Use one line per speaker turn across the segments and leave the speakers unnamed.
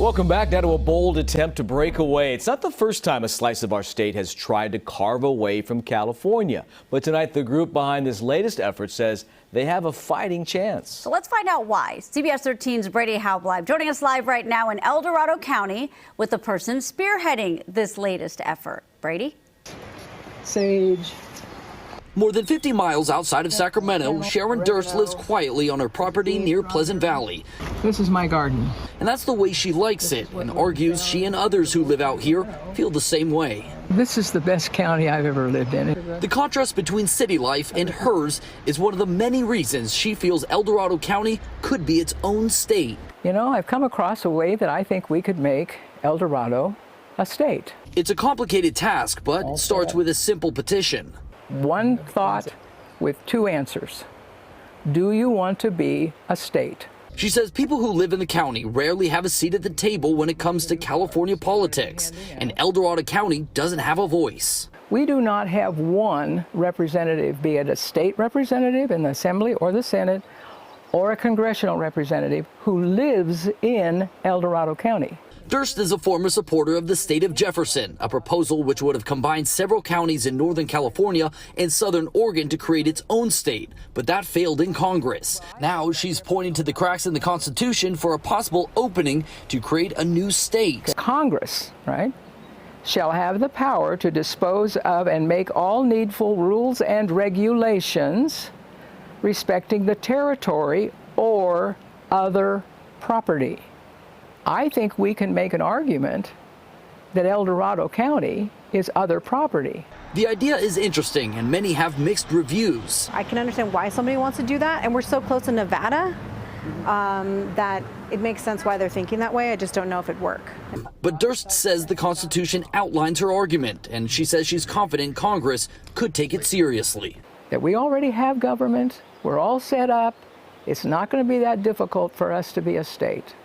Welcome back. Now to a bold attempt to break away. It's not the first time a slice of our state has tried to carve away from California. But tonight, the group behind this latest effort says they have a fighting chance.
So let's find out why. CBS 13's Brady Haub joining us live right now in El Dorado County with the person spearheading this latest effort. Brady?
Sage.
More than 50 miles outside of Sacramento, Sharon Durst lives quietly on her property near Pleasant Valley.
This is my garden.
And that's the way she likes it, and argues she and others who live out here feel the same way.
This is the best county I've ever lived in.
The contrast between city life and hers is one of the many reasons she feels El Dorado County could be its own state.
You know, I've come across a way that I think we could make El Dorado a state.
It's a complicated task, but it starts with a simple petition.
One thought with two answers. Do you want to be a state?
She says people who live in the county rarely have a seat at the table when it comes to California politics, and El Dorado County doesn't have a voice.
We do not have one representative, be it a state representative in the Assembly or the Senate, or a congressional representative who lives in El Dorado County.
Durst is a former supporter of the state of Jefferson, a proposal which would have combined several counties in Northern California and Southern Oregon to create its own state, but that failed in Congress. Now she's pointing to the cracks in the Constitution for a possible opening to create a new state.
Congress, right, shall have the power to dispose of and make all needful rules and regulations respecting the territory or other property. I think we can make an argument that El Dorado County is other property.
The idea is interesting, and many have mixed reviews.
I can understand why somebody wants to do that, and we're so close to Nevada that it makes sense why they're thinking that way. I just don't know if it'd work.
But Durst says the Constitution outlines her argument, and she says she's confident Congress could take it seriously.
That we already have government, we're all set up, it's not going to be that difficult for us to be a state.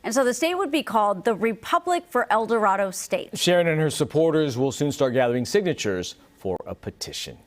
And so the state would be called the Republic for El Dorado State.
Sharon and her supporters will soon start gathering signatures for a petition.